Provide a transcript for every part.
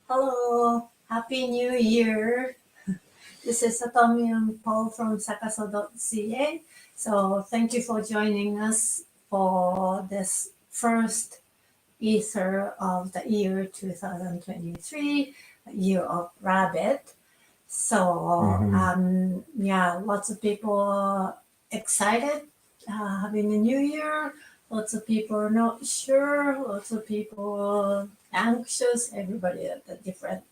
Hello, Happy New Year. This is Satomi and Paul from sakaso.ca. So thank you for joining us for this first Aether of the year 2023, Year of Rabbit. So lots of people excited having a new year. Lots of people are not sure. Lots of people anxious. Everybody at a different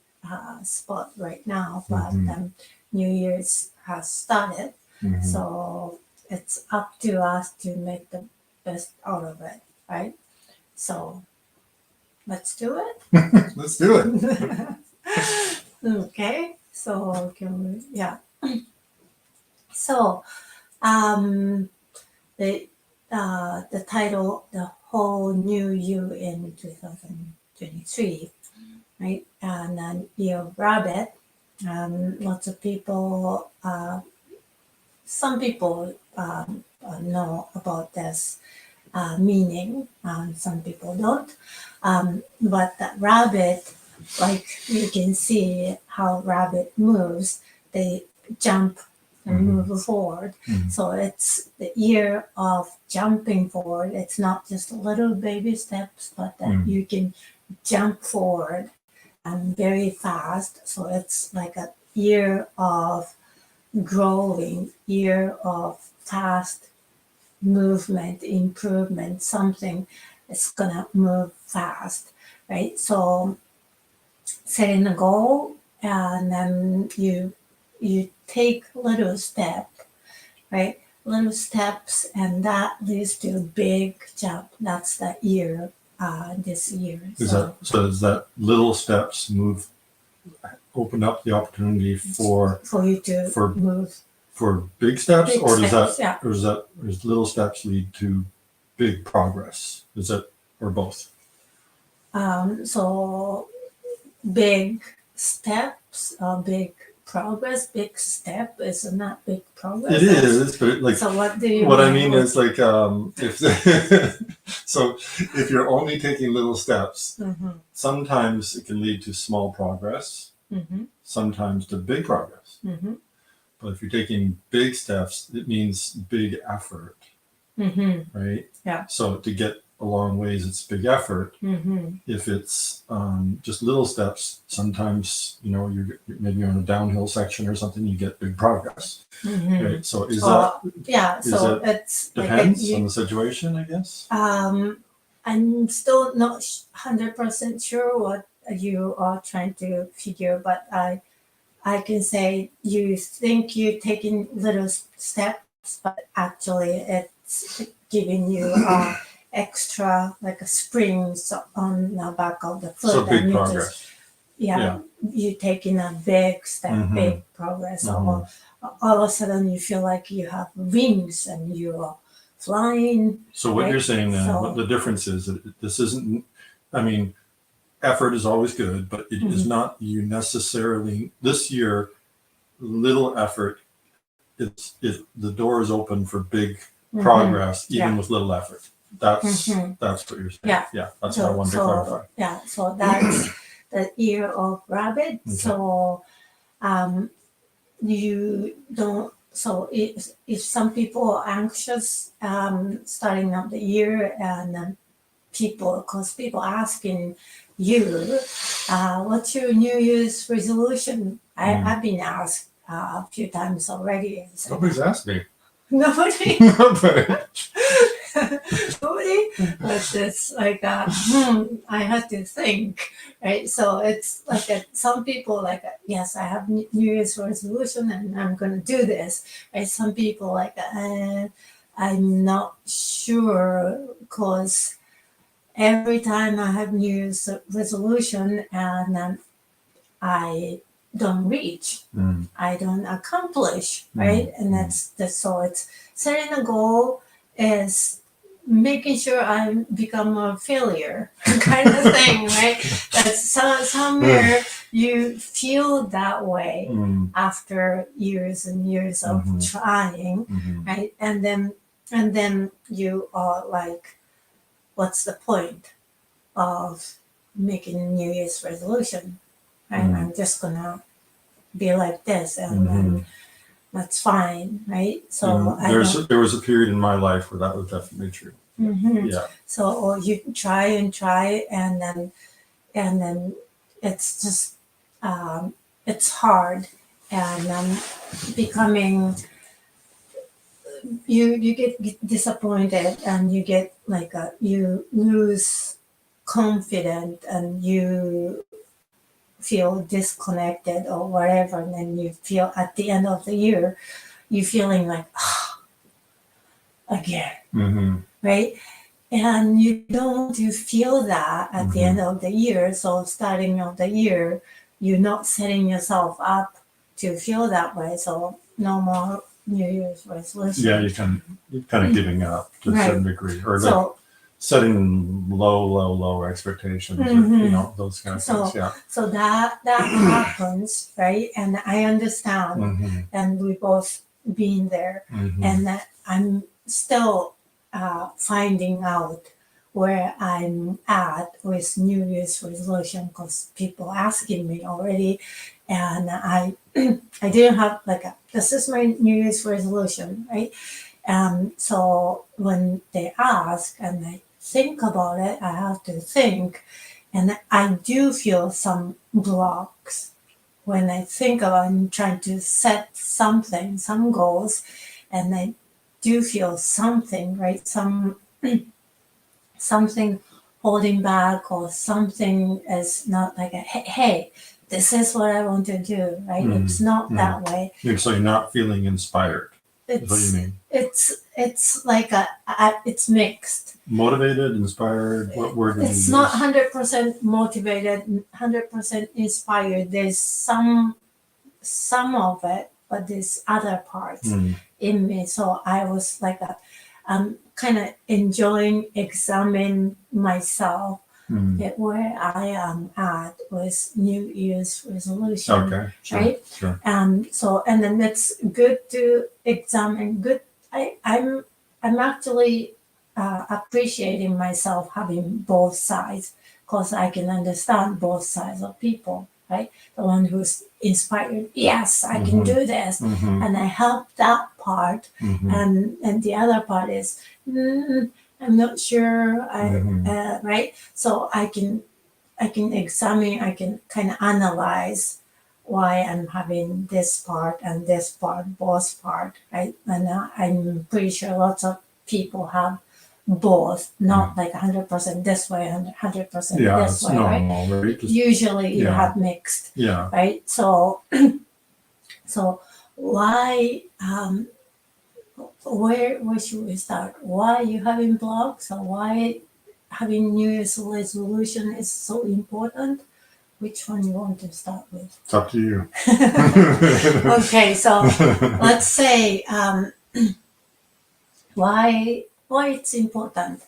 spot right now. But New Year's has started, so it's up to us to make the best out of it, right? So let's do it. Let's do it. Okay. So can we? Yeah. So the title, The Whole New You in 2023, right? And then Year of Rabbit. Lots of people, some people know about this meaning, some people don't. But that rabbit, like you can see how rabbit moves, they jump and move forward. So it's the year of jumping forward. It's not just little baby steps, but that you can jump forward and very fast. So it's like a year of growing, year of fast movement, improvement, something is gonna move fast, right? So setting a goal, and then you take little step, right? Little steps, and that leads to a big jump. That's the year, this year. So does that little steps open up the opportunity for you to move for big steps, big or steps, yeah. does little steps lead to big progress? Is that, or both? So big steps, big progress. Big step is not big progress. It is, but like, so what do you what mean? I mean is like, if so if you're only taking little steps, sometimes it can lead to small progress, sometimes to big progress. But if you're taking big steps, it means big effort, right? Yeah. So to get a long ways, it's big effort. If it's just little steps, sometimes, you know, maybe you're on a downhill section or something, you get big progress. Right? So is that? Yeah. So it's depends on the situation, I guess. I'm still not 100% sure what you are trying to figure, but I can say you think you're taking little steps, but actually it's giving you extra, like a springs on the back of the foot. So big progress. You're taking a big step, big progress. Or all of a sudden you feel like you have wings and you're flying. So what you're saying then, what the difference is, that this isn't, I mean, effort is always good, but it is not you necessarily, this year, little effort, the door is open for big progress, even with little effort. That's what you're saying. Yeah, that's what I wanted to clarify. Yeah, so that's the year of rabbit. Okay. So you don't, so if some people are anxious starting out the year, and because people asking you, what's your New Year's resolution? I've been asked a few times already. So nobody's asked me. Nobody? Nobody. Nobody? But it's like, I had to think, right? So it's like some people like, yes, I have New Year's resolution and I'm going to do this, right? Some people like, I'm not sure, because every time I have New Year's resolution and I don't reach, I don't accomplish, right? And that's so it's setting a goal is making sure I become a failure kind of thing, right? That's somewhere you feel that way after years and years of trying, right? And then you are like, what's the point of making a New Year's resolution? Right? I'm just gonna be like this, and then that's fine, right? So there was a period in my life where that was definitely true. Yeah. So you try and try, and then it's just it's hard, and becoming you get disappointed, and you get like you lose confidence, and you feel disconnected or whatever, and then you feel at the end of the year you feeling like again, right? And you don't want to feel that at the end of the year. So starting of the year, you're not setting yourself up to feel that way. So no more New Year's resolution. Yeah, you're kind of giving up to a certain degree, or like setting low expectations, or, those kind of things. Yeah. So that happens, right? And I understand, and we both been there, and that I'm still finding out where I'm at with New Year's resolution, because people asking me already, and I I didn't have like this is my New Year's resolution, right? So when they ask and I think about it, I have to think, and I do feel some blocks when I think about I'm trying to set some goals, and I do feel something, right? Something holding back, or something is not like hey, this is what I want to do, right? It's not that way. So you're not feeling inspired. That's what you mean. It's like it's mixed. Motivated, inspired. What word do you use? It's not 100% motivated, 100% inspired. There's some of it, but there's other parts in me. So I was like I'm kind of enjoying examining myself where I am at with New Year's resolution. Okay, sure, right? Sure. So and then it's good to examine. I'm actually appreciating myself having both sides, because I can understand both sides of people, right? The one who's inspired, yes, I can do this, and I help that part, and the other part is, I'm not sure, right? So I can examine, I can kind of analyze why I'm having this part and this part, both part, right? And I'm pretty sure lots of people have both, not like 100% this way and 100% this way, normal, right? Usually you have mixed, right? So why, where should we start? Why you having blogs, or why having New Year's resolution is so important? Which one you want to start with? It's up to you. Okay, so let's say why it's important.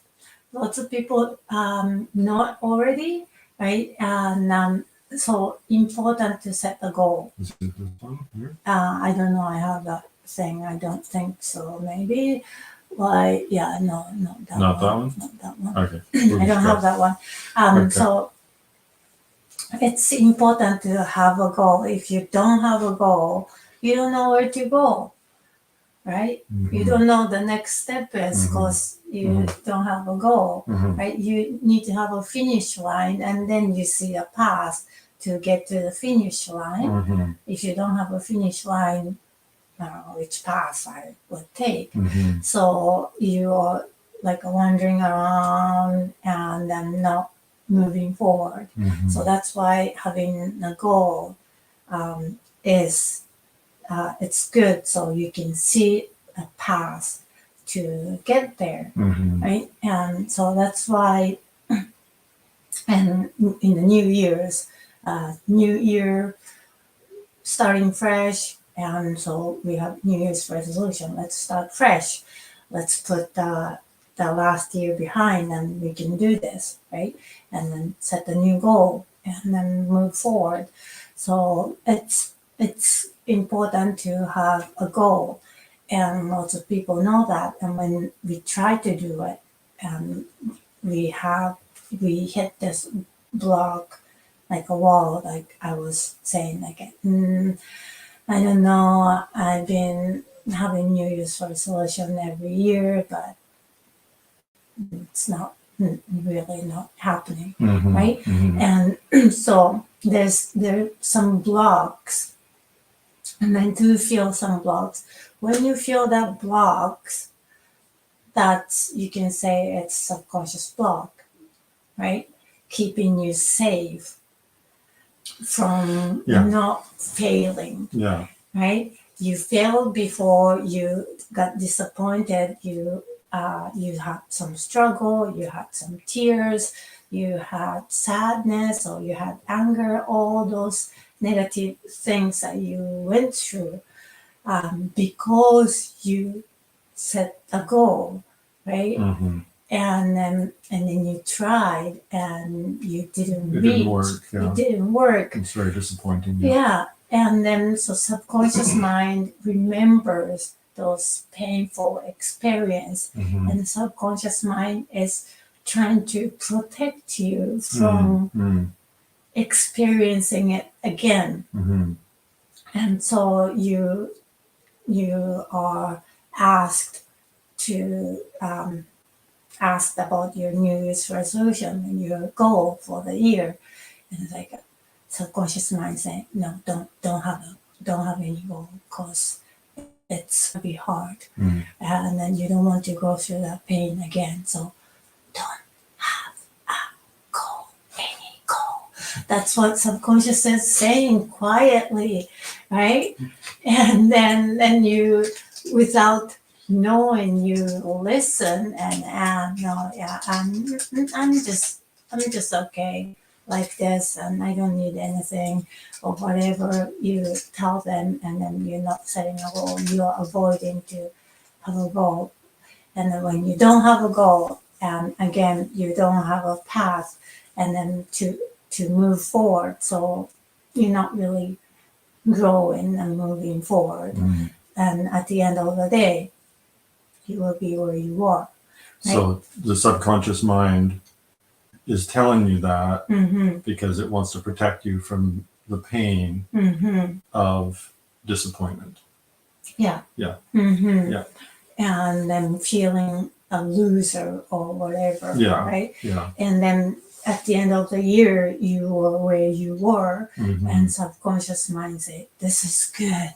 Lots of people know already, right? And so important to set a goal. Is it this one here? I don't know. I have that thing. I don't think so. Maybe. Why? Yeah. No. Not that one. Not that one. Okay. I don't have that one. Okay. So it's important to have a goal. If you don't have a goal, you don't know where to go, right? You don't know the next step is, because you don't have a goal, right? You need to have a finish line, and then you see a path to get to the finish line. If you don't have a finish line, which path I would take. So you're like wandering around and then not moving forward. So that's why having a goal is it's good, so you can see a path to get there, right? And so that's why, and in the New Year's, New Year, starting fresh, and so we have New Year's resolution. Let's start fresh. Let's put the the last year behind and we can do this, right? And then set a new goal and then move forward. So it's important to have a goal, and lots of people know that. And when we try to do it, we hit this block, like a wall, like I was saying, like I don't know, I've been having New Year's resolution every year, but it's not really not happening, right? And so there's some blocks, and I do feel some blocks. When you feel that blocks, that's, you can say it's subconscious block, right? Keeping you safe from not failing, right? You failed before, you got disappointed, you had some struggle, you had some tears, you had sadness, or you had anger, all those negative things that you went through, because you set a goal, right? And then you tried and you didn't reach. It didn't work. It's very disappointing. Yeah. And then so subconscious mind remembers those painful experience, and the subconscious mind is trying to protect you from experiencing it again. And so you are asked to asked about your New Year's resolution and your goal for the year, and it's like subconscious mind saying, no, don't have any goal, because it's gonna be hard, and then you don't want to go through that pain again. So don't have a goal, any goal. That's what subconscious is saying quietly, right? And then you, without knowing, you listen and no, yeah, I'm just okay like this, and I don't need anything, or whatever you tell them, and then you're not setting a goal, you're avoiding to have a goal. And then when you don't have a goal, and again, you don't have a path, and then to move forward, so you're not really growing and moving forward. And at the end of the day, you will be where you are. Right? So the subconscious mind is telling you that because it wants to protect you from the pain of disappointment. Yeah. And then feeling a loser or whatever, right? And then at the end of the year, you were where you were, and subconscious mind say, this is good.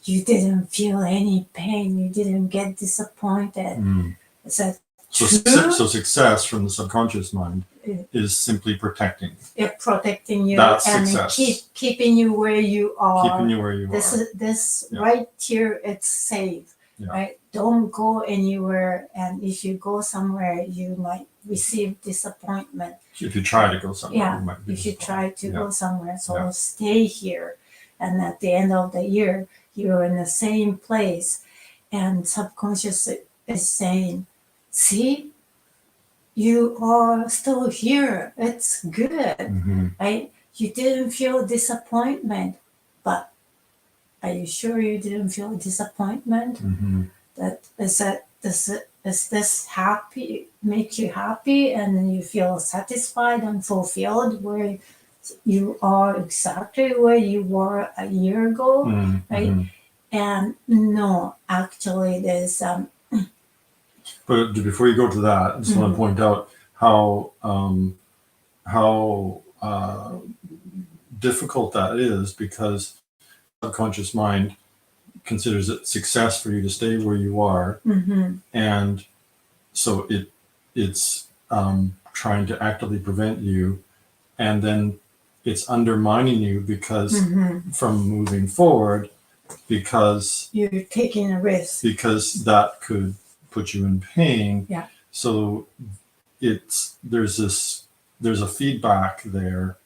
You didn't feel any pain. You didn't get disappointed. So success from the subconscious mind is simply protecting. Protecting you. That's and success. Keeping you where you are. Keeping you where you are. This right here, it's safe. Right? Don't go anywhere. And if you go somewhere, you might receive disappointment. If you try to go somewhere, you might be if you try to go somewhere. So stay here. And at the end of the year, you're in the same place. And subconscious is saying, see, you are still here. It's good, right? You didn't feel disappointment, but are you sure you didn't feel disappointment? Is this happy, make you happy, and you feel satisfied and fulfilled where you are exactly where you were a year ago, right? And no, actually, there's But before you go to that, I just want to point out how difficult that is, because subconscious mind considers it success for you to stay where you are, and so it's trying to actively prevent you, and then it's undermining you because from moving forward, because you're taking a risk, because that could put you in pain. So there's a feedback there.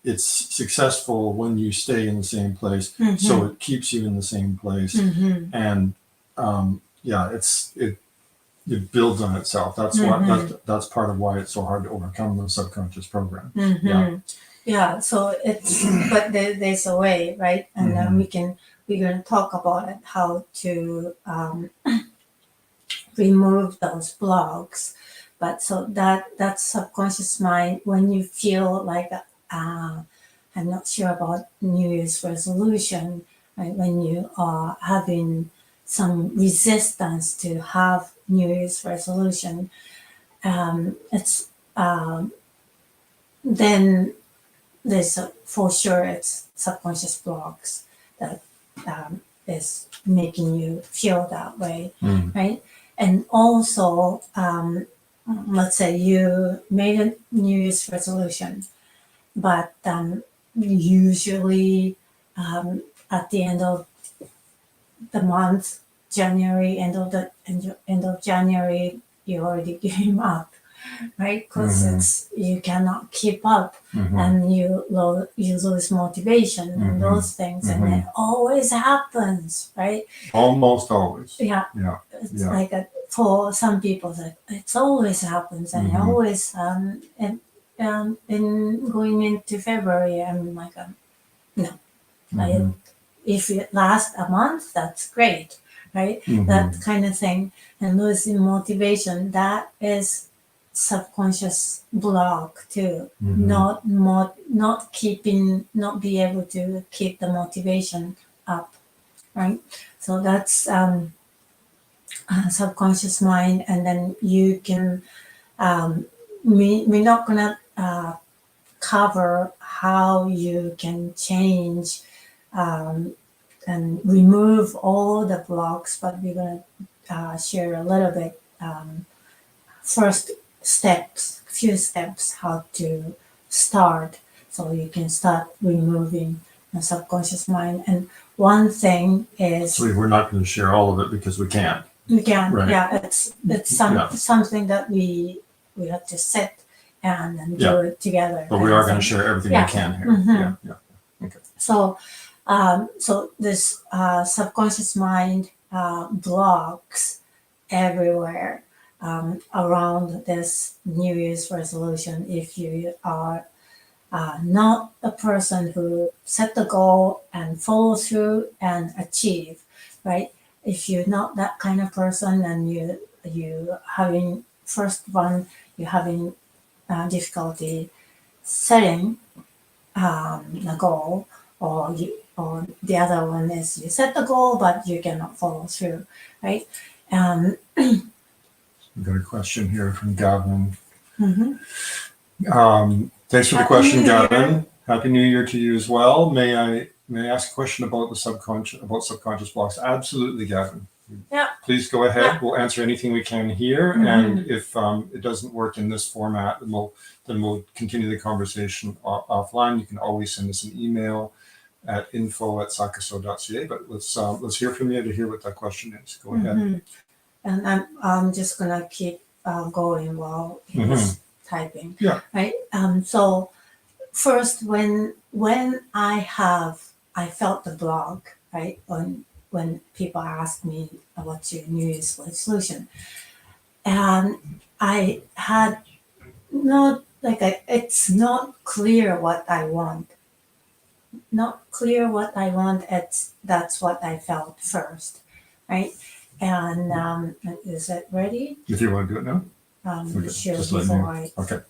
It's successful when you stay in the same place, so it keeps you in the same place. And it builds on itself. That's that's part of why it's so hard to overcome the subconscious program. Yeah, so it's but there's a way, right? And then we're going to talk about it, how to remove those blocks. But so that subconscious mind, when you feel like I'm not sure about New Year's resolution, right? When you are having some resistance to have New Year's resolution, it's then there's for sure it's subconscious blocks that is making you feel that way, right? And also, let's say you made a New Year's resolution, but usually at the end of the month, January, end of January, you already gave up, right? Because you cannot keep up, and you lose motivation and those things, and it always happens, right? Almost always. Yeah. It's like for some people that it's always happens, and always in going into February, I'm like, no. If it lasts a month, that's great, right? That kind of thing. And losing motivation, that is subconscious block too. Not be able to keep the motivation up, right? So that's subconscious mind. And then you can we're not gonna cover how you can change and remove all the blocks, but we're going to share a little bit first few steps how to start, so you can start removing the subconscious mind. And one thing is, So we're not going to share all of it because we can't. we can, Right. yeah, it's something that we have to sit and do it together. But we are going to share everything we can here. Okay. So, so this subconscious mind blocks everywhere around this New Year's resolution. If you are not a person who set the goal and follow through and achieve, right? If you're not that kind of person, and you having you're having difficulty setting the goal, or the other one is you set the goal but you cannot follow through, right? We've got a question here from Gavin. Thanks for the question, Gavin. Happy New Year to you as well. May I ask a question about subconscious blocks? Absolutely, Gavin. Yeah. Please go ahead. Yeah. We'll answer anything we can here, and if it doesn't work in this format, then we'll continue the conversation offline. You can always send us an email at info@sakaso.ca. But let's hear from you to hear what that question is. Go ahead. And I'm just gonna keep going while he's typing. Yeah. Right. So first, when I felt the block, right, when people ask me what's your New Year's resolution, and I had it's not clear what I want. That's what I felt first, right? And is it ready? If you want to do it now. Okay. Sure. Before Okay.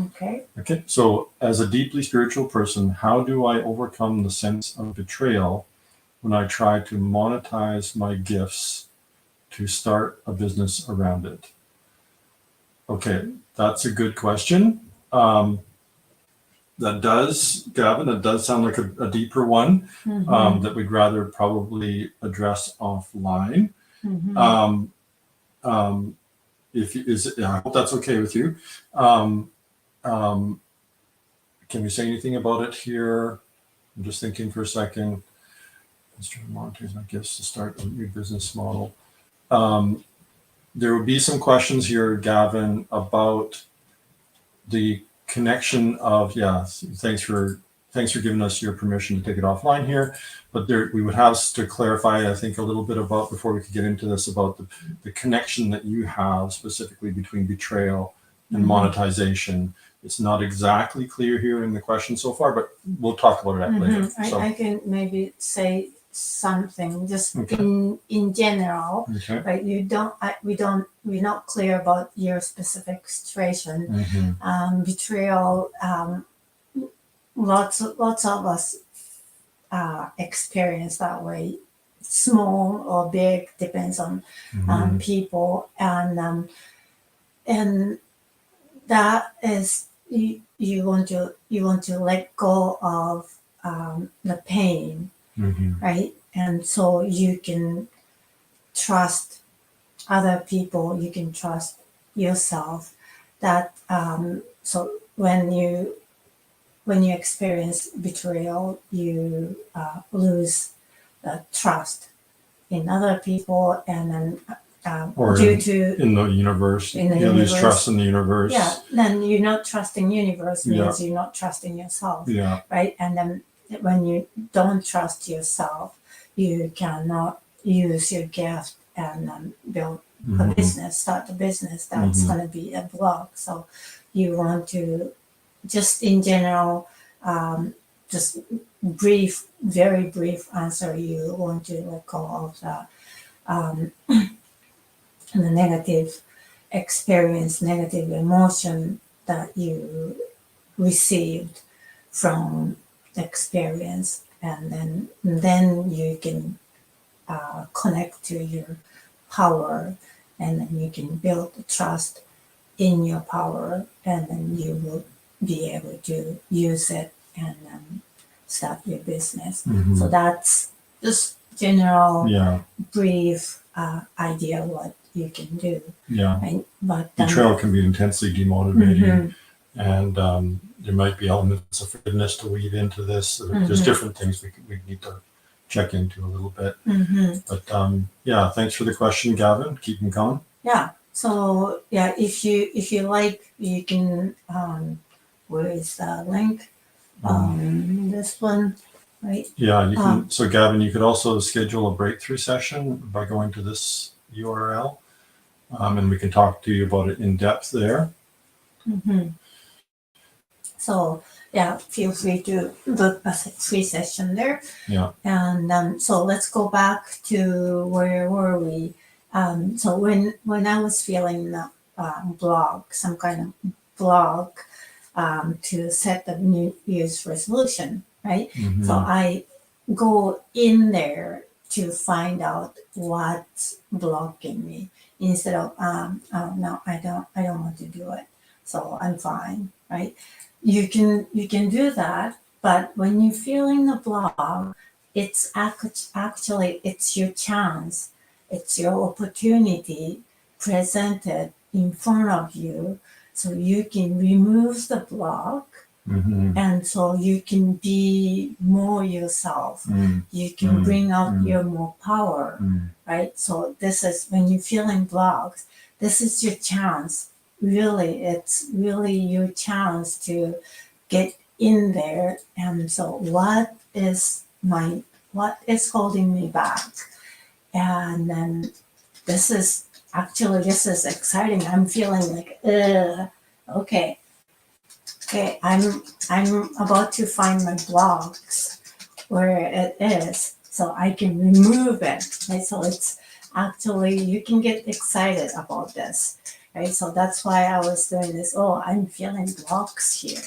Okay. Okay. So, as a deeply spiritual person, how do I overcome the sense of betrayal when I try to monetize my gifts to start a business around it? Okay, that's a good question. Gavin, that does sound like a deeper one that we'd rather probably address offline. I hope that's okay with you. Can we say anything about it here? I'm just thinking for a second. Let's try to monetize my gifts to start a new business model. There will be some questions here, Gavin, about the connection of, thanks for thanks for giving us your permission to take it offline here. But there, we would have to clarify, I think, a little bit about, before we could get into this, about the connection that you have specifically between betrayal and monetization. It's not exactly clear here in the question so far, but we'll talk about it later. So, I can maybe say something just Okay. in general. okay. Right, we're not clear about your specific situation. Betrayal. Lots of us experience that way, small or big, depends on people, and that is you want to let go of the pain, right? And so you can trust other people, you can trust yourself. That so when you experience betrayal, you lose the trust in other people, and then Or due to in the universe, in the you lose universe. trust in the universe. Yeah, then you're not trusting universe means Yeah. you're not trusting yourself, Yeah. right? And then when you don't trust yourself, you cannot use your gift and build a business, start a business. That's going to be a block. So you want to just in general, just very brief answer. You want to let go of the negative experience, negative emotion that you received from the experience, and then you can connect to your power, and then you can build trust in your power, and then you will be able to use it and start your business. So that's just general, brief idea what you can do. Yeah. Right? But Betrayal can be intensely demotivating, and there might be elements of forgiveness to weave into this. There's different things we need to check into a little bit. But yeah, thanks for the question, Gavin. Keep them coming. Yeah. So yeah, if you like, you can where is the link? This one, right? Yeah, you can. So Gavin, you could also schedule a breakthrough session by going to this URL, and we can talk to you about it in depth there. So yeah, feel free to book a free session there. Yeah. And so let's go back to where were we? So when I was feeling the some kind of block to set the New Year's resolution, right? So I go in there to find out what's blocking me instead of no, I don't want to do it, so I'm fine, right? You can do that, but when you're feeling the block, it's actually it's your chance, it's your opportunity presented in front of you, so you can remove the block, and so you can be more yourself. You can bring out your more power, right? So this is when you're feeling blocked, this is your chance. Really, it's really your chance to get in there. And so what is holding me back? And then this is exciting. I'm feeling like, okay, I'm about to find my blocks where it is, so I can remove it, right? So it's actually, you can get excited about this, right? So that's why I was doing this. Oh, I'm feeling blocks here.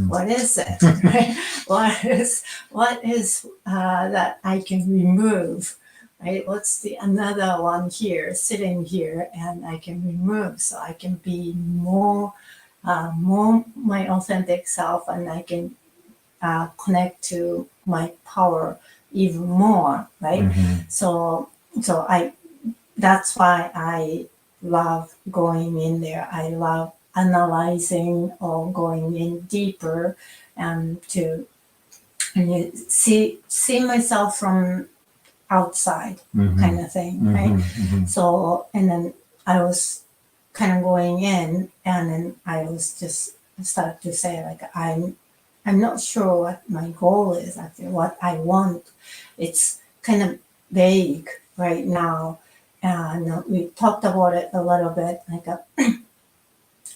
What is it? Right? What is that I can remove? Right? What's the another one here, sitting here, and I can remove, so I can be more my authentic self, and I can connect to my power even more, right? So that's why I love going in there. I love analyzing or going in deeper, and to see myself from outside, kind of thing, right? So, and then I was kind of going in, and then I was just start to say, like, I'm I'm not sure what my goal is, actually, what I want. It's kind of vague right now. And we talked about it a little bit, like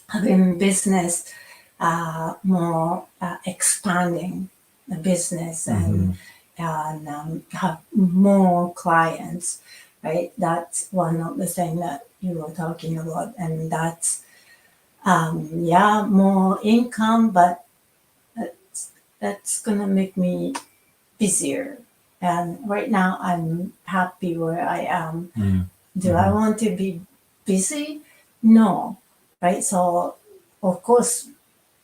having business more expanding the business and have more clients, right? That's one of the things that you were talking about, and that's more income, but that's gonna make me busier. And right now, I'm happy where I am. Do I want to be busy? No, right? So, of course,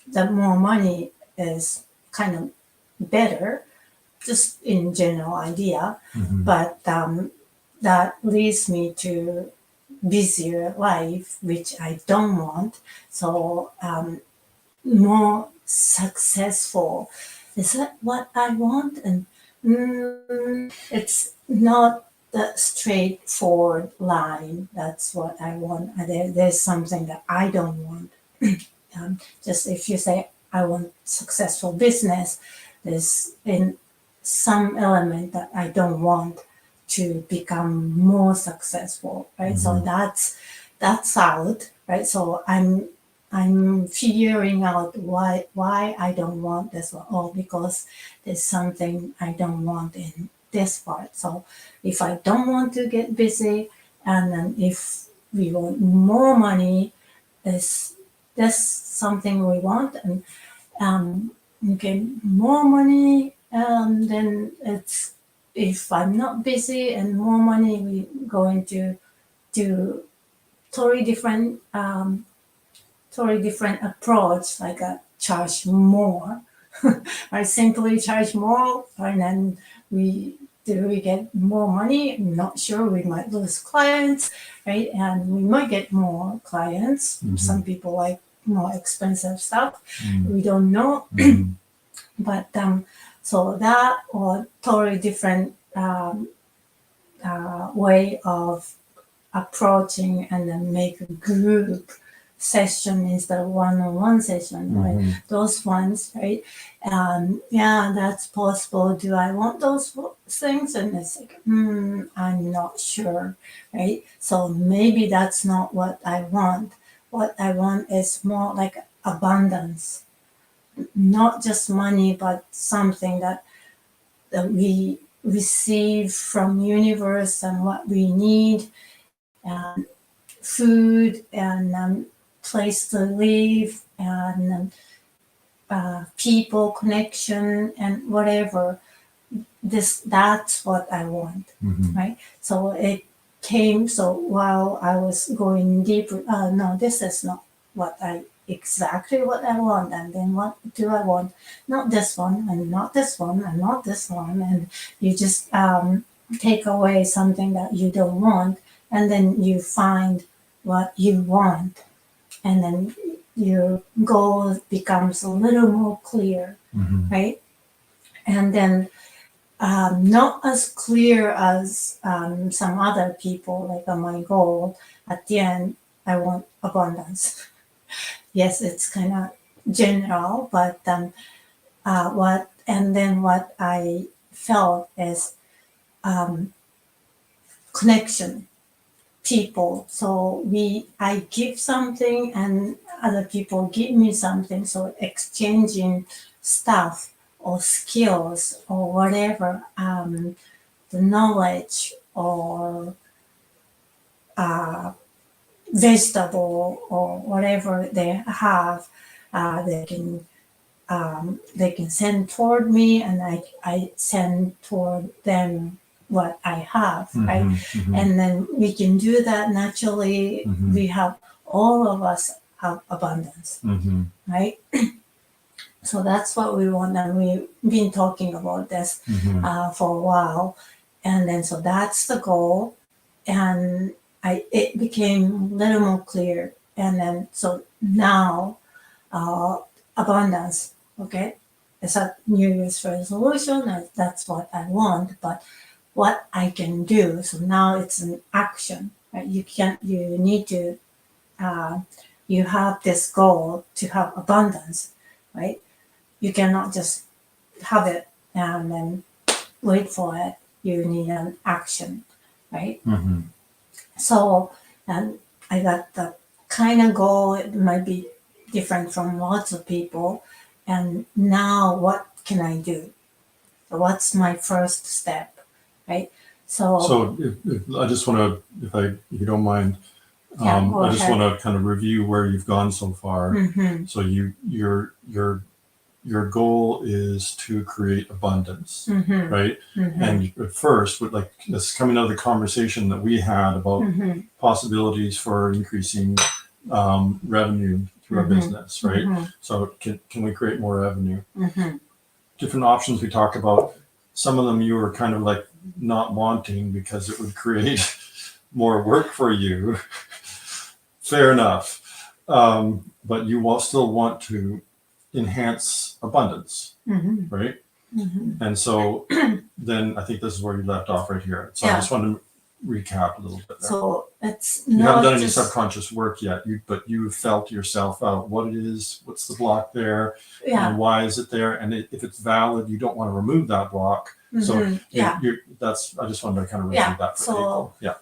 the more money is kind of better, just in general idea, but that leads me to busier life, which I don't want. So more successful, is that what I want? And it's not the straightforward line. That's what I want. There's something that I don't want. Just if you say I want successful business, there's in some element that I don't want to become more successful, right? So that's out, right? So I'm figuring out why I don't want this one. Oh, because there's something I don't want in this part. So if I don't want to get busy, and then if we want more money, is this something we want? And okay, more money, then it's, if I'm not busy and more money, we going to do totally different approach, like charge more, right? Simply charge more, and then we get more money? I'm not sure. We might lose clients, right? And we might get more clients. Some people like more expensive stuff. We don't know. But so that, or totally different way of approaching, and then make a group session instead of one-on-one session, right? Those ones, right? That's possible. Do I want those things? And it's like, I'm not sure, right? So maybe that's not what I want. What I want is more like abundance, not just money, but something that we receive from universe, and what we need, and food, and place to live, and people connection, and whatever. That's what I want, right? So it came. So while I was going deeper, no, this is not exactly what I want. And then what do I want? Not this one, and not this one, and not this one. And you just take away something that you don't want, and then you find what you want, and then your goal becomes a little more clear, right? And then not as clear as some other people, like my goal at the end, I want abundance. Yes, it's kind of general, but what I felt is connection, people. So I give something, and other people give me something. So exchanging stuff or skills or whatever, the knowledge or vegetable or whatever they have, they can send toward me, and I send toward them what I have, right? And then we can do that naturally. We have, all of us have abundance, right? So that's what we want, and we've been talking about this for a while. And then so that's the goal, and it became a little more clear. And then so now abundance, okay, it's a New Year's resolution, and that's what I want. But what I can do, so now it's an action, right? You need to you have this goal to have abundance, right? you cannot just have it and then wait for it. You need an action, right? Mm-hmm. So, and I got the kind of goal. It might be different from lots of people. And now, what can I do? So what's my first step, right? So if I just want to, if you don't mind, Yeah, go I just ahead. want to kind of review where you've gone so far. Mm-hmm. So your goal is to create abundance, Mm-hmm. right? Mm-hmm. And at first, with like this coming out of the conversation that we had about Mm-hmm. possibilities for increasing revenue through our Mm-hmm. business, right? Mm-hmm. So can we create more revenue? Mm-hmm. Different options we talked about. Some of them you were kind of like not wanting because it would create more work for you. Fair enough. But you will still want to enhance abundance, Mm-hmm. right? Mm-hmm. And so then I think this is where you left off right here. So I Yeah. just wanted to recap a little bit there. So it's You not haven't done any just, subconscious work yet, but you felt yourself out what it is, what's the block there, yeah. and why is it there? And if it's valid, you don't want to remove that block. So Mm-hmm. Yeah. that's, I just wanted to kind of review Yeah. that for So people. Yeah.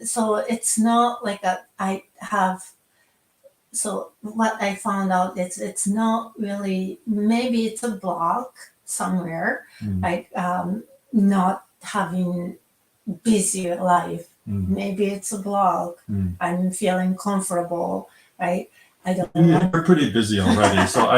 so it's not like so what I found out is it's not really, maybe it's a block somewhere, Mm. like not having busier life. Mm. Maybe it's a block. Mm. I'm feeling comfortable, right? I don't want. You're pretty busy already, so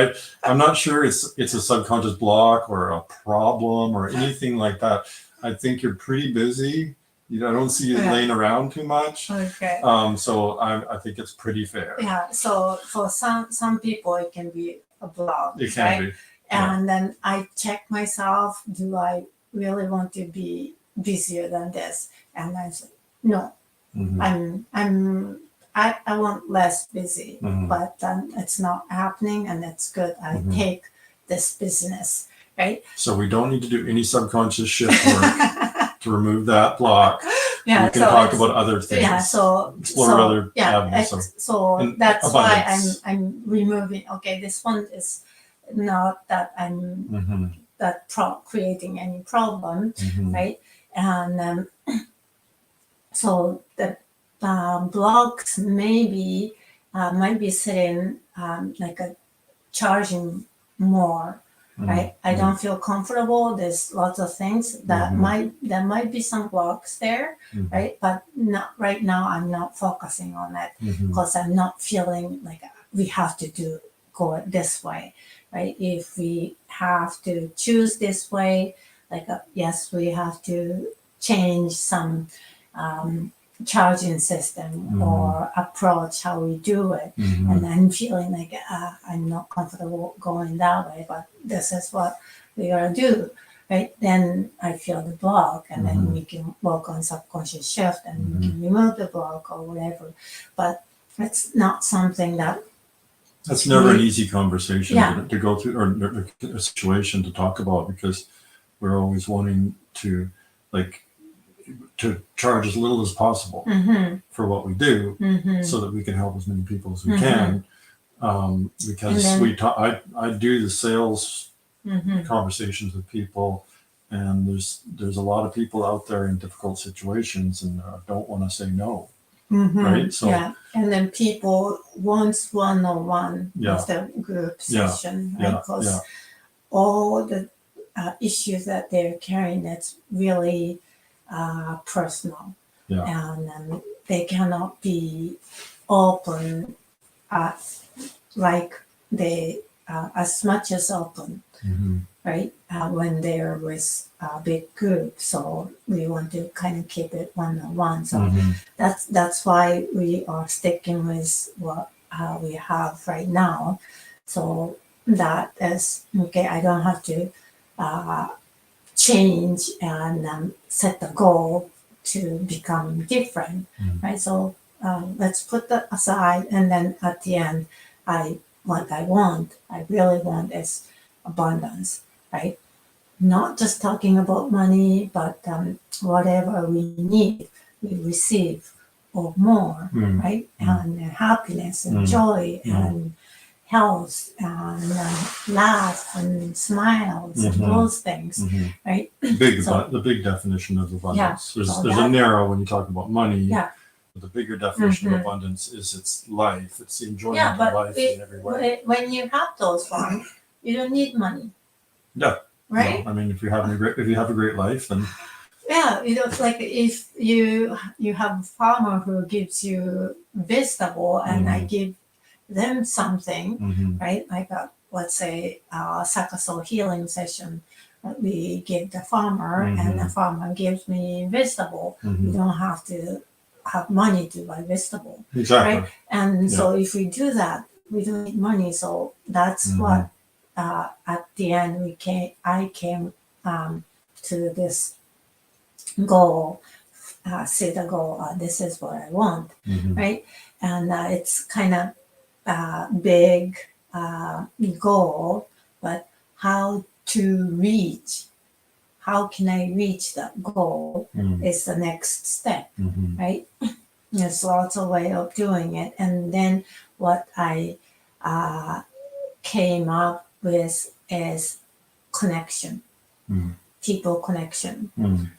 I'm not sure it's a subconscious block or a problem or anything like that. I think you're pretty busy. I don't see you Yeah. laying around too much. Okay. So I think it's pretty fair. Yeah. So for some people it can be a block. It can right? be. Yeah. And then I check myself, do I really want to be busier than this? And I said, no, Mhm. I want less busy, Mhm. but it's not happening and it's good. I Mhm. take this business, right? So we don't need to do any subconscious shift work to remove that block. Yeah, we can so talk it's- about other things. Yeah, so explore other yeah, avenues. so and that's abundance. why I'm removing. Okay, this one is not that I'm Mhm. that creating any problem, Mhm. right? And so the blocks maybe might be sitting like a charging more, right? I don't feel comfortable. There's lots of things that there might be some blocks there, Mhm. right? But not right now. I'm not focusing on it Mhm. because I'm not feeling like we have to go it this way, right? If we have to choose this way, like yes, we have to change some charging system or approach how we do it. Mhm. And I'm feeling like I'm not comfortable going that way, but this is what we gotta do, right? Then I feel the block, and then we can work on subconscious shift, and we can remove the block or whatever. But it's not something that. That's never an easy conversation Yeah. to go through, or a situation to talk about, because we're always wanting to to charge as little as possible for what we do, so that we can help as many people as we can. Because I do the sales conversations with people, and there's a lot of people out there in difficult situations and don't want to say no. Right? So yeah, and then people wants one-on-one instead of group session, right? Because all the issues that they're carrying, it's really personal, and they cannot be open like they as much as open, right? When they're with a big group, so we want to kind of keep it one-on-one. So that's why we are sticking with what we have right now. So that is okay. I don't have to change and set the goal to become different, right? So let's put that aside, and then at the end, I really want is abundance, right? Not just talking about money, but whatever we need, we receive or more, right? And happiness and joy and health and laugh and smiles and those things, right? The big definition of abundance. There's a narrow when you talk about money. Yeah. The bigger definition of abundance is its life. It's the enjoyment of life in every way. When you have those ones, you don't need money. Yeah. Right. No, I mean, if you have a great life, then yeah, it's like if you have a farmer who gives you vegetable and I give them something, right? Like let's say Sakaso healing session, we give the farmer and the farmer gives me vegetable. You don't have to have money to buy vegetable, exactly. right? And so if we do that, we don't need money. So that's what at the end I came to this goal, set a goal. This is what I want, right? And it's kind of big goal, but how to reach? How can I reach that goal? Is the next step, right? There's lots of way of doing it, and then what I came up with is connection. People connection,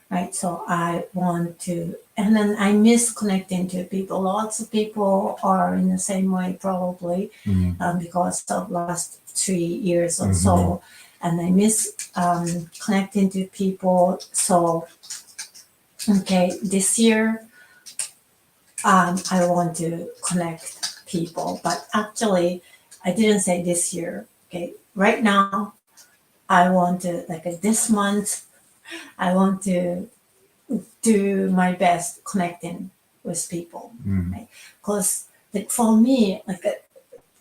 right? So I want to, and then I miss connecting to people. Lots of people are in the same way probably because of last 3 years or so, and I miss connecting to people. So, okay, this year I want to connect people, but actually I didn't say this year. Okay, right now I want to, like this month, I want to do my best connecting with people, right? Because for me, like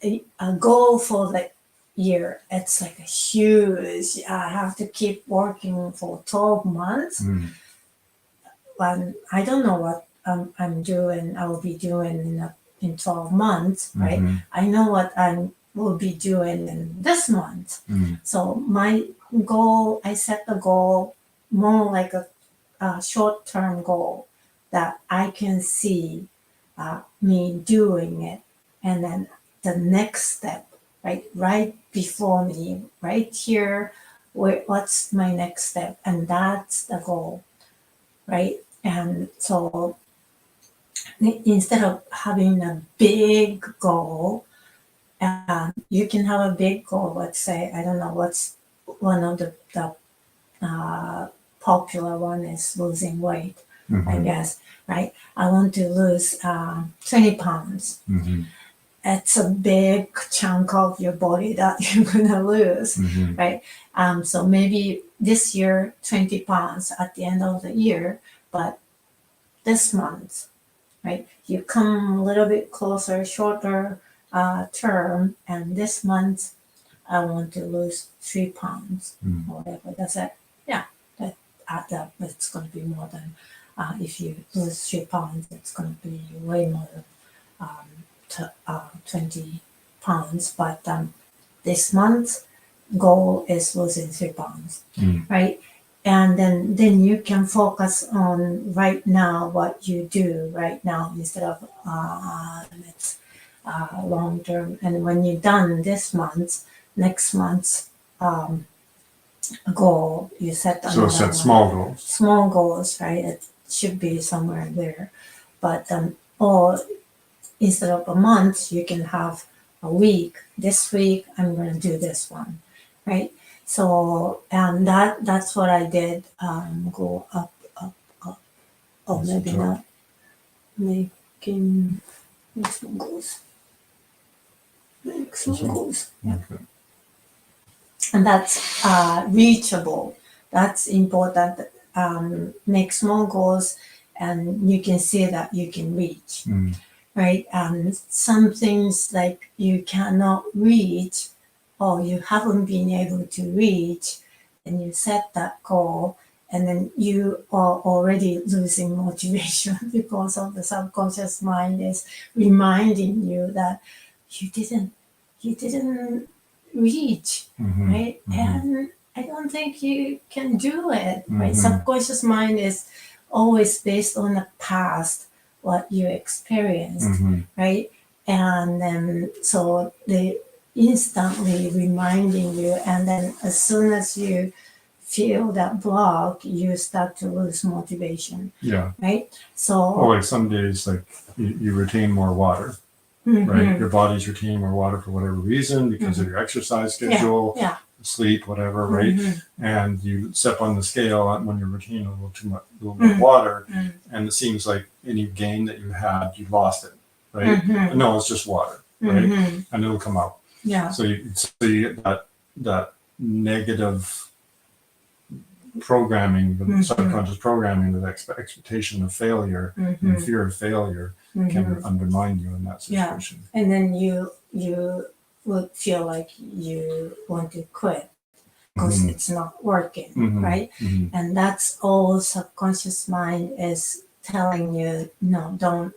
a goal for the year, it's like a huge. I have to keep working for 12 months, and I don't know what I'm doing. I will be doing in 12 months, right? I know what I will be doing in this month. So my goal, I set the goal more like a short-term goal that I can see me doing it, and then the next step, right before me, right here, what's my next step, and that's the goal, right? And so instead of having a big goal, you can have a big goal. Let's say, I don't know what's one of the popular one is losing weight, I guess, right? I want to lose 20 pounds. It's a big chunk of your body that you're gonna lose, right? So maybe this year 20 pounds at the end of the year, but this month, right? You come a little bit closer, shorter term, and this month I want to lose 3 pounds or whatever. That's it. Yeah, it's going to be more than if you lose 3 pounds, it's going to be way more than 20 pounds. But this month's goal is losing 3 pounds, right? And then you can focus on right now what you do right now instead of it's long term. And when you're done this month, next month's goal, you set so set small goals. Small goals, right? It should be somewhere there. But or instead of a month, you can have a week. This week, I'm going to do this one, right? So, and that's what I did. Go up. Oh, maybe not. Make some goals. Make some goals. Yeah. Okay. And that's reachable. That's important. Make small goals, and you can see that you can reach, right? Some things like you cannot reach, or you haven't been able to reach, and you set that goal, and then you are already losing motivation because of the subconscious mind is reminding you that you didn't reach, right? And I don't think you can do it, right? Subconscious mind is always based on the past, what you experienced, right? And then so instantly reminding you, and then as soon as you feel that block, you start to lose motivation. Yeah. Right? So Or like some days, like you retain more water, right? Your body's retaining more water for whatever reason because of your exercise schedule, sleep, whatever, right? And you step on the scale when you're retaining a little more water, and it seems like any gain that you had, you lost it, right? No, it's just water, right? And it'll come out. Yeah. So you get that negative programming, the subconscious programming, the expectation of failure and fear of failure can undermine you in that situation. Yeah. And then you would feel like you want to quit because it's not working, right? And that's all subconscious mind is telling you, no, don't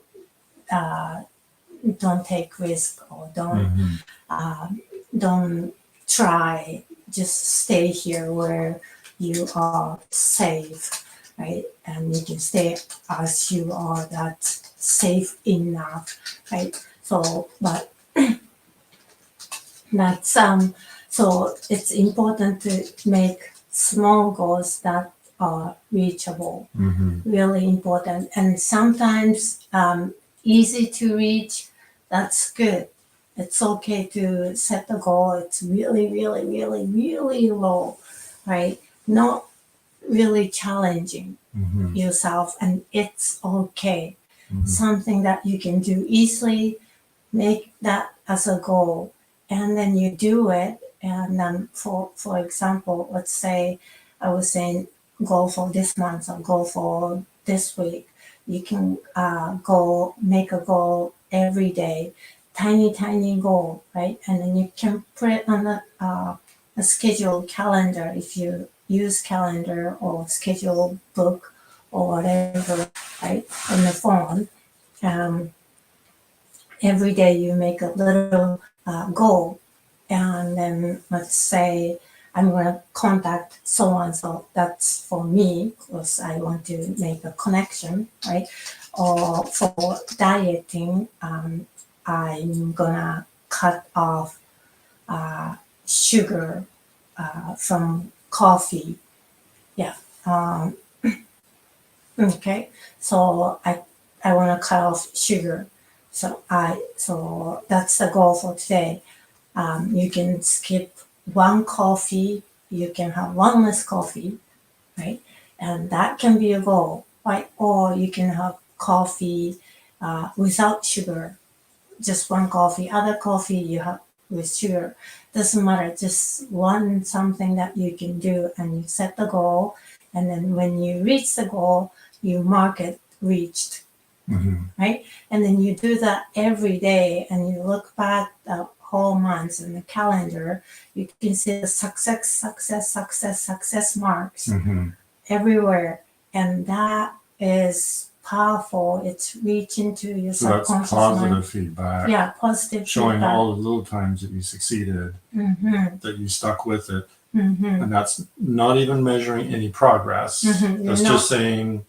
take risk, or don't try, just stay here where you are safe, right? And you can stay as you are, that's safe enough, right? So, but that's so it's important to make small goals that are reachable. Really important. And sometimes easy to reach, that's good. It's okay to set a goal. It's really, really, really, really low, right? Not really challenging yourself, and it's okay. Something that you can do easily, make that as a goal, and then you do it. And then for example, let's say I was saying goal for this month or goal for this week. You can make a goal every day, tiny goal, right? And then you can put it on a scheduled calendar if you use calendar or schedule book or whatever, right, on the phone. Every day you make a little goal, and then let's say I'm going to contact so-and-so. So that's for me because I want to make a connection, right? Or for dieting, I'm gonna cut off sugar from coffee. Yeah. Okay. So I want to cut off sugar. So that's the goal for today. You can skip one coffee. You can have one less coffee, right? And that can be a goal, right? Or you can have coffee without sugar, just one coffee. Other coffee you have with sugar. Doesn't matter. Just one something that you can do, and you set the goal. And then when you reach the goal, you mark it reached, right? And then you do that every day, and you look back the whole month in the calendar. You can see the success marks everywhere, and that is powerful. It's reaching to your subconscious positive mind. Feedback. Yeah, positive showing feedback. all the little times that you succeeded, that you stuck with it. And that's not even measuring any progress. That's just saying,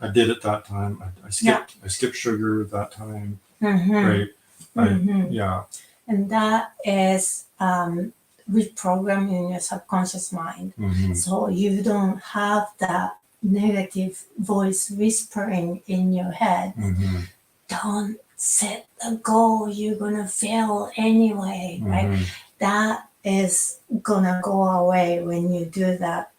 I did it that time. I skipped sugar that time. Right? Yeah. And that is reprogramming your subconscious mind. So you don't have that negative voice whispering in your head. Don't set a goal, you're gonna fail anyway, right? That is gonna go away when you do that,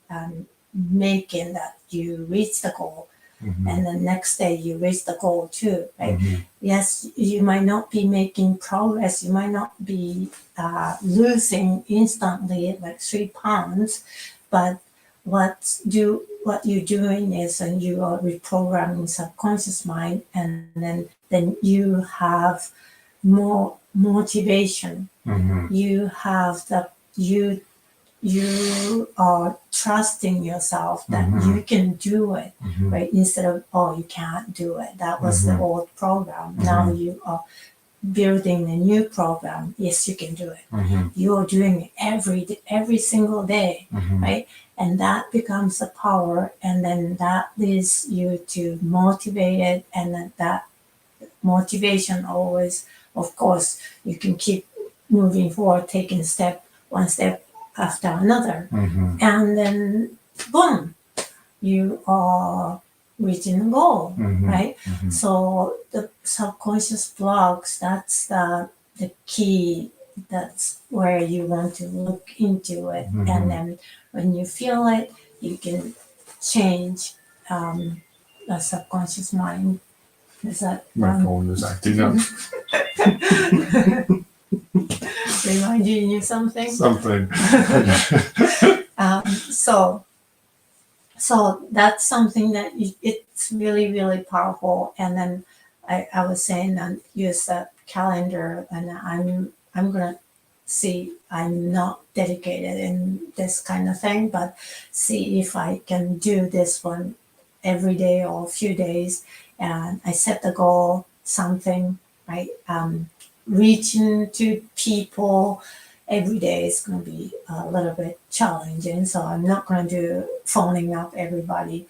making that you reach the goal. And the next day you reach the goal too, right? Yes, you might not be making progress. You might not be losing instantly like 3 pounds, but what you're doing is, and you are reprogramming subconscious mind, and then you have more motivation. You have you are trusting yourself that you can do it, right? Instead of, oh, you can't do it. That was the old program. Now you are building a new program. Yes, you can do it. You are doing it every single day, right? And that becomes a power, and then that leads you to motivated, and then that motivation always, of course, you can keep moving forward, taking one step after another. Mm-hmm. And then, boom, you are reaching the goal, Mm-hmm. right? Mm-hmm. So the subconscious blocks, that's the key. That's where you want to look into it. Mm-hmm. And then when you feel it, you can change the subconscious mind. Is that My phone is acting up. reminding you something? Something. So that's something that it's really, really powerful. And then I was saying that use that calendar, and I'm gonna see. I'm not dedicated in this kind of thing, but see if I can do this one every day or a few days. And I set the goal, something, right? Reaching to people every day is going to be a little bit challenging. So I'm not going to do phoning up everybody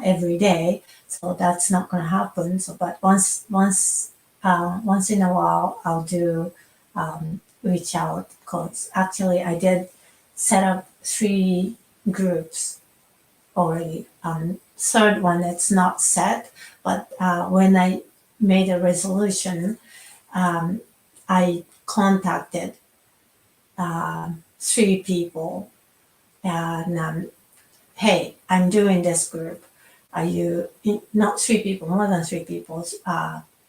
every day. So that's not going to happen. So, but once in a while, I'll do reach out, because actually I did set up 3 groups already. Third one, it's not set, but when I made a resolution, I contacted 3 people, and hey, I'm doing this group. Are you not 3 people, more than 3 people?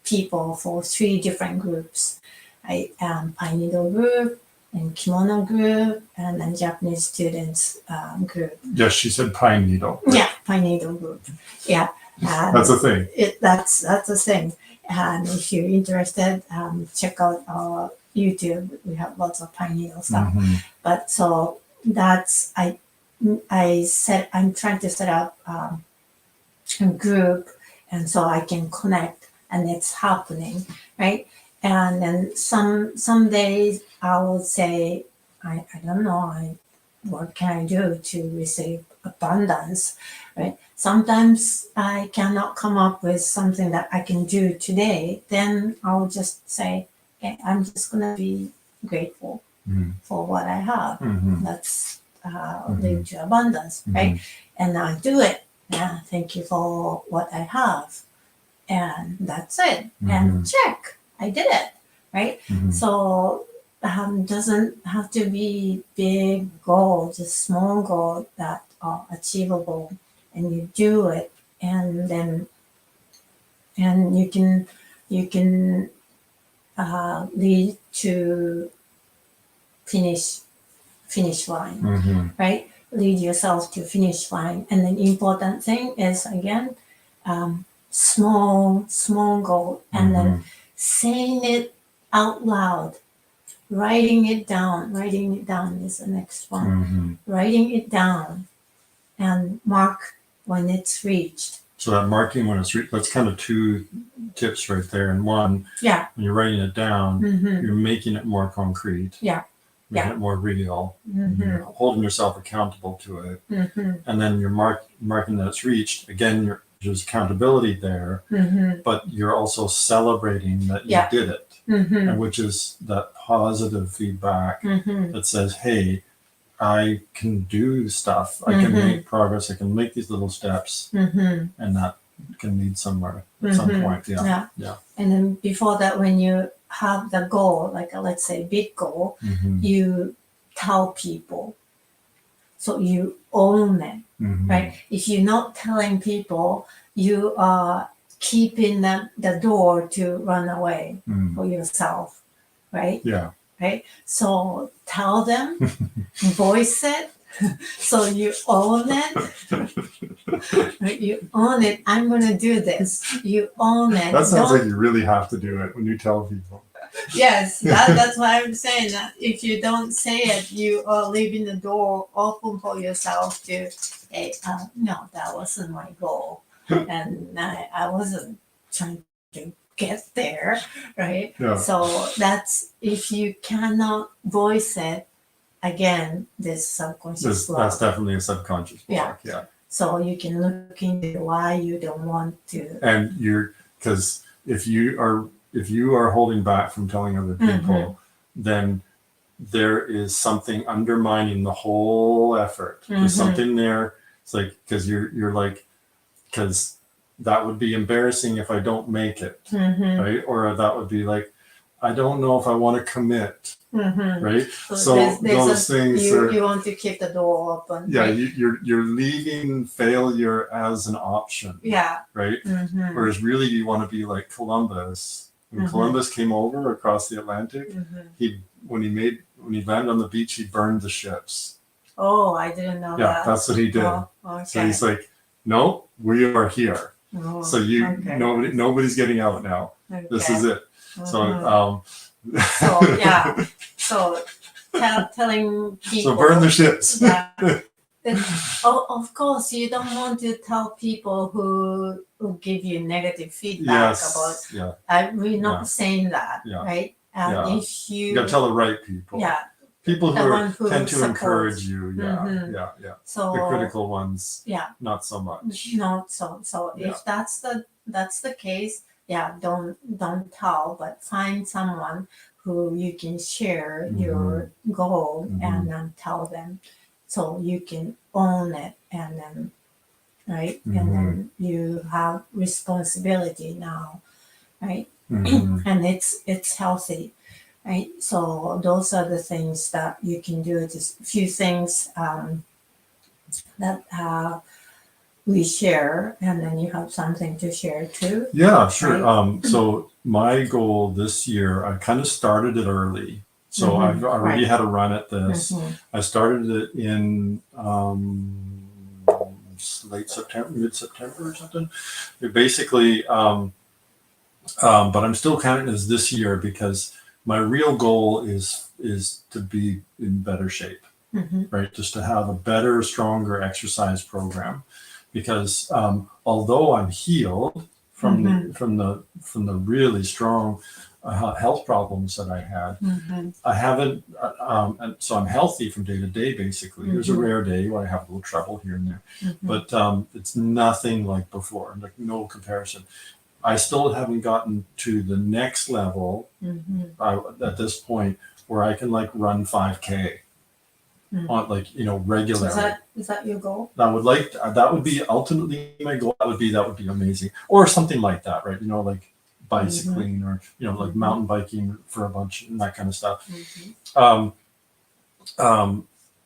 People for 3 different groups. I Pine Needle group and Kimono group and then Japanese students group. Yes, she said pine needle. Yeah, Pine Needle group. Yeah, That's a thing. That's a thing. And if you're interested, check out our YouTube. We have lots of Pine Needle stuff. Mm-hmm. But so that's I'm trying to set up a group, and so I can connect, and it's happening, right? And then some days I will say, I don't know, what can I do to receive abundance, right? Sometimes I cannot come up with something that I can do today. Then I'll just say, okay, I'm just gonna be grateful for what I have. Mm-hmm. That's lead to abundance, right? And I do it. Yeah, thank you for what I have, and that's it. And check, I did it, right? So doesn't have to be big goal, just small goal that are achievable, and you do it, and then you can lead to finish line, right? Lead yourself to finish line. And then important thing is, again, small goal, and then saying it out loud, writing it down is the next one. Writing it down and mark when it's reached. So that marking when it's reached, that's kind of 2 tips right there. And one, Yeah. when you're writing it down, you're making it more concrete. Yeah. Making it more real. You're holding yourself accountable to it. And then you're marking that it's reached. Again, there's accountability there, but you're also celebrating that you did it, and which is that positive feedback that says, hey, I can do stuff. I can make progress. I can make these little steps, and that can lead somewhere at some point. Yeah. And then before that, when you have the goal, like let's say big goal, you tell people, so you own it, right? If you're not telling people, you are keeping the door to run away for yourself, right? Yeah. Right? So tell them, voice it, so you own it. Right? You own it. I'm going to do this. You own it. That sounds like you really have to do it when you tell people. Yes, that's why I'm saying that if you don't say it, you are leaving the door open for yourself to, hey, no, that wasn't my goal. And I wasn't trying to get there, right? Yeah. So that's, if you cannot voice it, again, this subconscious block. That's definitely a subconscious block. Yeah. So you can look into why you don't want to. And because if you are holding back from telling other people, then there is something undermining the whole effort. There's something there. It's like, because you're like, because that would be embarrassing if I don't make it, right? Or that would be like, I don't know if I want to commit, right? So there's those things you want to keep the door open. Yeah, right? you're leaving failure as an option. Yeah. Right. Whereas really you want to be like Columbus. When Columbus came over across the Atlantic, when he landed on the beach, he burned the ships. Oh, I didn't know that. Yeah, that's what he did. Oh, okay. So he's like, no, we are here. Oh, So nobody's getting out now. Okay. This is it. So so yeah. So telling people. So burn the ships. Yeah. Of course, you don't want to tell people who give you negative feedback about. We're not saying that, right? And if you gotta tell the right people. Yeah. People who tend to encourage you. So the critical ones. Yeah. Not so much. Not so. So if that's the case, don't tell, but find someone who you can share your goal and then tell them, so you can own it, and then and then you have responsibility now, right? And it's healthy, right? So those are the things that you can do. Just a few things that we share, and then you have something to share too. Yeah, sure. Right? So my goal this year, I kind of started it early. So I've already had a run at this. I started it in late September, mid-September or something. It basically, but I'm still counting it as this year because my real goal is to be in better shape, right? Just to have a better, stronger exercise program. Because although I'm healed from the really strong health problems that I had, I haven't, and so I'm healthy from day to day. Basically, there's a rare day where I have a little trouble here and there, but it's nothing like before. Like no comparison. I still haven't gotten to the next level at this point where I can like run 5K. On regularly. Is that your goal? That would be ultimately my goal. That would be amazing, or something like that, right? Like bicycling or like mountain biking for a bunch and that kind of stuff. I've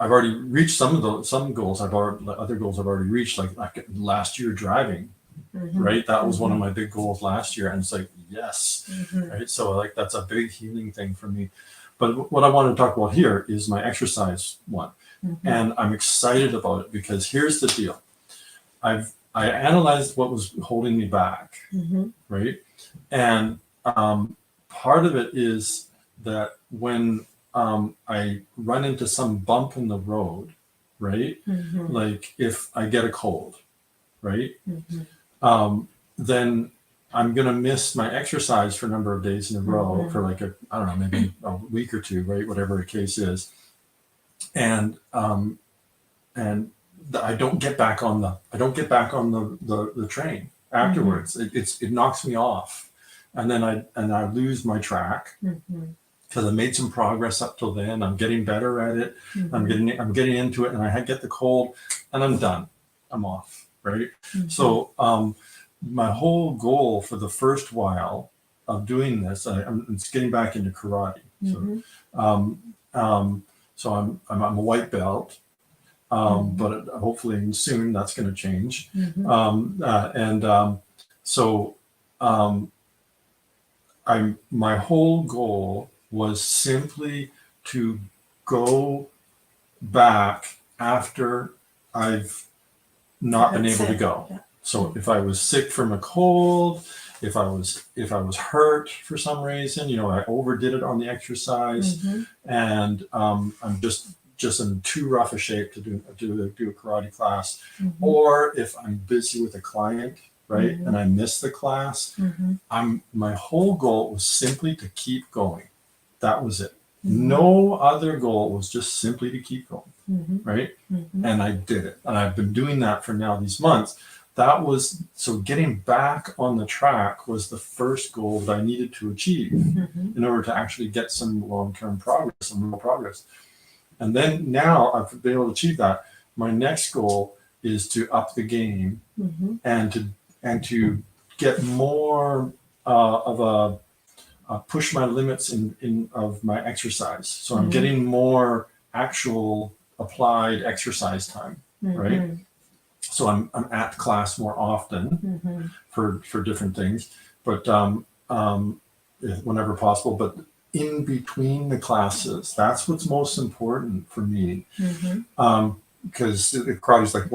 already reached some goals. Other goals I've already reached, like last year driving, right? That was one of my big goals last year, and it's like yes, right? So like that's a big healing thing for me. But what I want to talk about here is my exercise one. And I'm excited about it because here's the deal. I analyzed what was holding me back, right? And part of it is that when I run into some bump in the road, right? Like if I get a cold, right? Then I'm going to miss my exercise for a number of days in a row for like maybe a week or two, right? Whatever the case is. And I don't get back on the train afterwards. It knocks me off. And then I lose my track because I made some progress up till then. I'm getting better at it. I'm getting into it, and I get the cold and I'm done. I'm off. Right. So, my whole goal for the first while of doing this, I'm getting back into karate. So I'm a white belt, but hopefully soon that's going to change. My whole goal was simply to go back after I've not been able to go. Yeah. So if I was sick from a cold, if I was hurt for some reason, I overdid it on the exercise, and I'm just in too rough a shape to do a karate class, or if I'm busy with a client, right, and I miss the class, my whole goal was simply to keep going. That was it. No other goal, was just simply to keep going, right? And I did it, and I've been doing that for now these months. that was, so getting back on the track was the first goal that I needed to achieve in order to actually get some long-term progress, some real progress. And then now I've been able to achieve that. My next goal is to up the game and to get more of a push my limits in of my exercise. So I'm getting more actual applied exercise time, right? So I'm at class more often for different things, but whenever possible. But in between the classes, that's what's most important for me. Because karate is like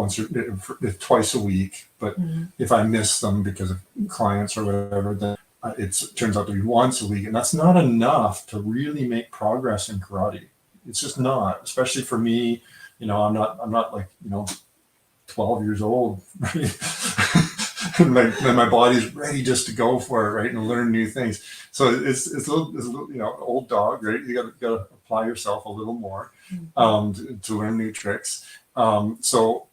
twice a week, but if I miss them because of clients or whatever, then it turns out to be once a week, and that's not enough to really make progress in karate. It's just not, especially for me. You know, I'm not like, you know, 12 years old, right? and my body's ready just to go for it, right, and learn new things. So it's a little, you know, old dog, right? You got to apply yourself a little more to learn new tricks. So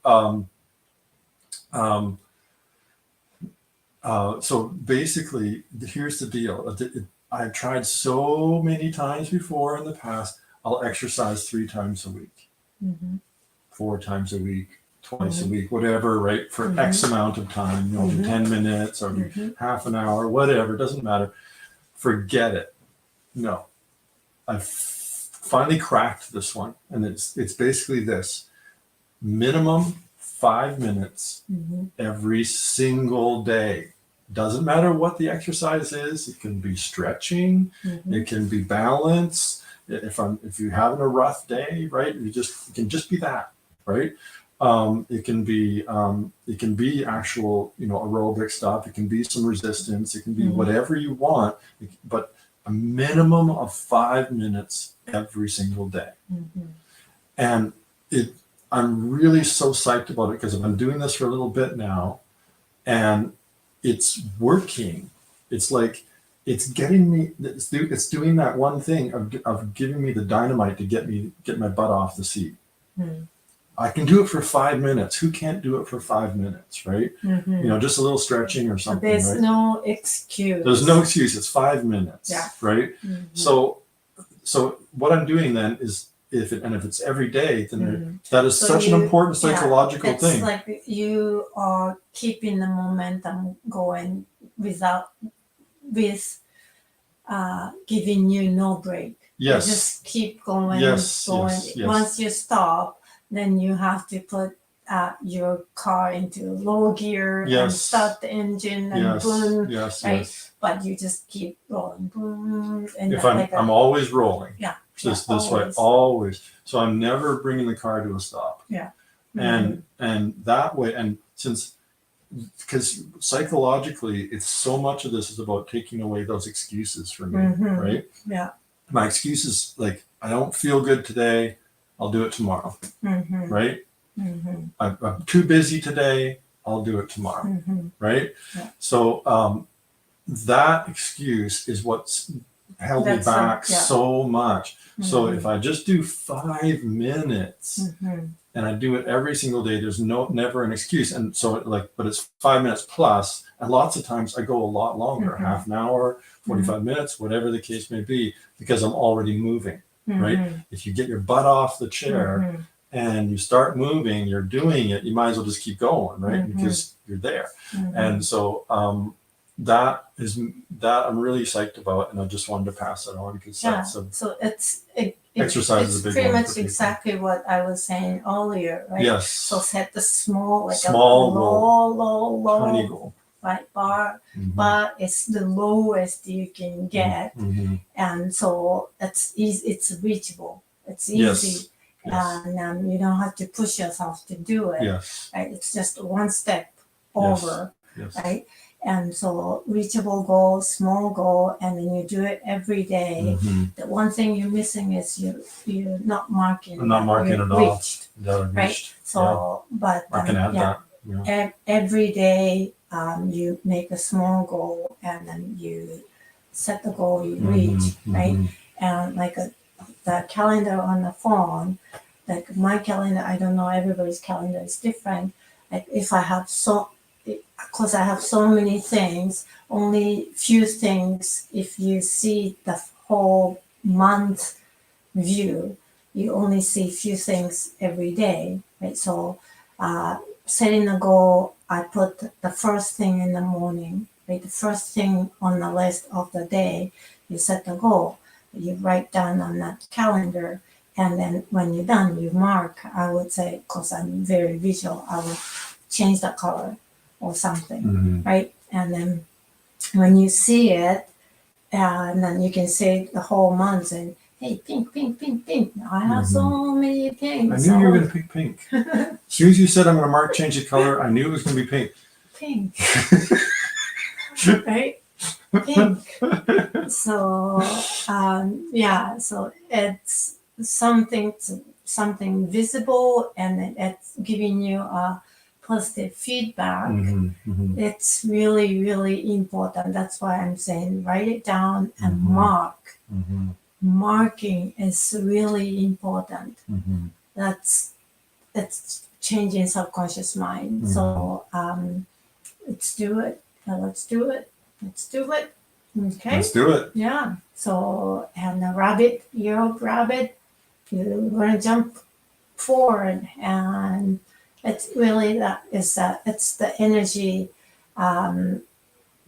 basically, here's the deal. I've tried so many times before in the past. I'll exercise 3 times a week, 4 times a week, twice a week, whatever, right? For X amount of time, you know, 10 minutes or half an hour, whatever, doesn't matter. Forget it. No, I've finally cracked this one, and it's basically this: minimum 5 minutes every single day. Doesn't matter what the exercise is. It can be stretching. It can be balance. If you're having a rough day, right? It can just be that, right? It can be actual, you know, aerobic stuff. It can be some resistance. It can be whatever you want, but a minimum of 5 minutes every single day. And I'm really so psyched about it because I've been doing this for a little bit now, and it's working. It's like, it's getting me, it's doing that one thing of giving me the dynamite to get my butt off the seat. I can do it for 5 minutes. Who can't do it for 5 minutes, right? You know, just a little stretching or something. There's right? no excuse. There's no excuse. It's 5 minutes, right? So what I'm doing then is, if it's every day, then that is such an important psychological thing. It's like you are keeping the momentum going with giving you no break. Yes. You just keep going, Yes. Once you stop, then you have to put your car into low gear and start the engine and boom, right? But you just keep rolling, boom. And if I'm always rolling. This way, always. So I'm never bringing the car to a stop. And that way, and because psychologically, it's so much of this is about taking away those excuses for me, right? My excuses, like, I don't feel good today, I'll do it tomorrow, right? I'm too busy today, I'll do it tomorrow, right? So that excuse is what's held me back so much. So if I just do 5 minutes and I do it every single day, there's never an excuse. And so but it's 5 minutes plus, and lots of times I go a lot longer, half an hour, 45 minutes, whatever the case may be, because I'm already moving, right? If you get your butt off the chair and you start moving, you're doing it, you might as well just keep going, right? Because you're there. And so that I'm really psyched about, and I just wanted to pass that on because so exercise is a big one. It's pretty much exactly what I was saying earlier, right? Yes. So set the small low tiny goal, right, bar, but it's the lowest you can get, and so it's easy. It's reachable. It's easy, and you don't have to push yourself to do it. Right? It's just one step over, right? And so reachable goal, small goal, and then you do it every day. The one thing you're missing is you're not marking. I'm not marking it off. Right. So, but I can add that. Every day you make a small goal, and then you set the goal you reach, right? And like the calendar on the phone, like my calendar, I don't know, everybody's calendar is different. Like if because I have so many things, only few things, if you see the whole month view, you only see few things every day, right? So setting a goal, I put the first thing in the morning, right? The first thing on the list of the day, you set the goal, you write down on that calendar, and then when you're done, you mark. I would say, because I'm very visual, I will change the color or something, right? And then when you see it, and then you can say the whole month and, hey, pink, pink, pink, pink. I have so many pinks. I knew you were going to pick pink. As soon as you said I'm going to mark change the color, I knew it was going to be pink. Pink. Right? Pink. So, so it's something visible, and it's giving you a positive feedback. It's really, really important. That's why I'm saying write it down and mark. Marking is really important. It's changing subconscious mind. So let's do it. Let's do it. Okay. Let's do it. Yeah. So, and the rabbit, year of rabbit, you're gonna jump forward, and it's really it's the energy.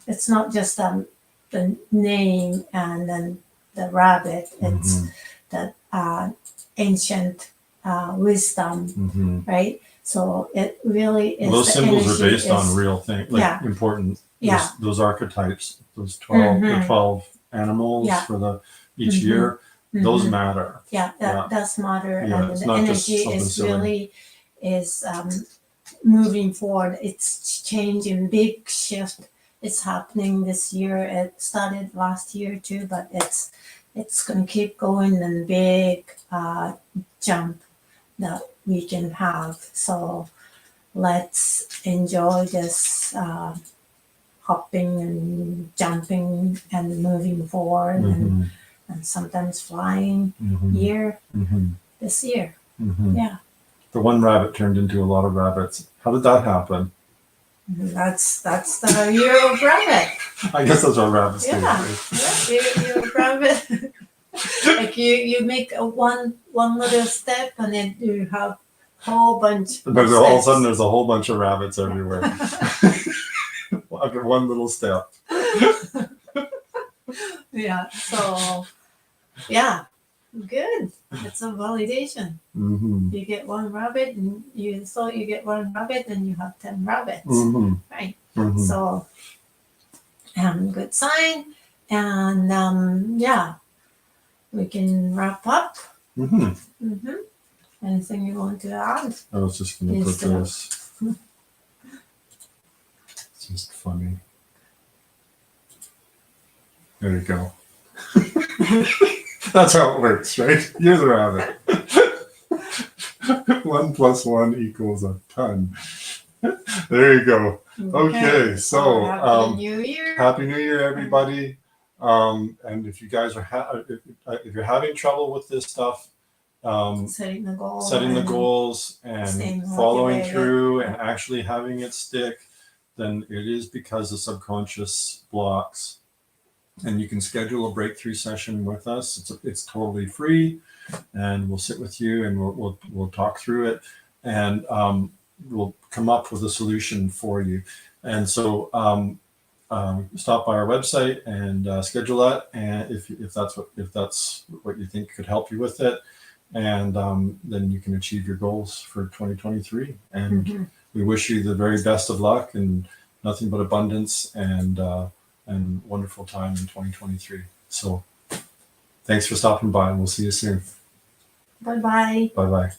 It's not just the name and then the rabbit. It's the ancient wisdom, right? So it really is. Those symbols are based on real things, like important. Those archetypes, those 12 animals for each year. Those matter. Does matter, and it's the not energy just is silly. really moving forward. It's changing, big shift. It's happening this year. It started last year too, but it's going to keep going, and big jump that we can have. So let's enjoy this hopping and jumping and moving forward, and sometimes flying year this year. Yeah. The one rabbit turned into a lot of rabbits. How did that happen? That's the year of rabbit. I guess that's what rabbits do. Year of rabbit. Like you make one little step, and then you have a whole bunch. But all of a sudden, there's a whole bunch of rabbits everywhere. After one little step. So good. It's a validation. You get one rabbit, and you get one rabbit, and you have 10 rabbits, right? So, good sign, and we can wrap up. Anything you want to add? I was just going to put this. It's just funny. There you go. That's how it works, right? You're the rabbit. 1 + 1 = a ton. There you go. Okay, so Happy New Year. Happy New Year, everybody. And if you guys are if you're having trouble with this stuff, setting the goals and following through and actually having it stick, then it is because the subconscious blocks. And you can schedule a breakthrough session with us. It's totally free, and we'll sit with you and we'll talk through it, and we'll come up with a solution for you. And so stop by our website and schedule that, and if that's what you think could help you with it, and then you can achieve your goals for 2023. And we wish you the very best of luck and nothing but abundance and wonderful time in 2023. So thanks for stopping by, and we'll see you soon. Bye-bye. Bye-bye.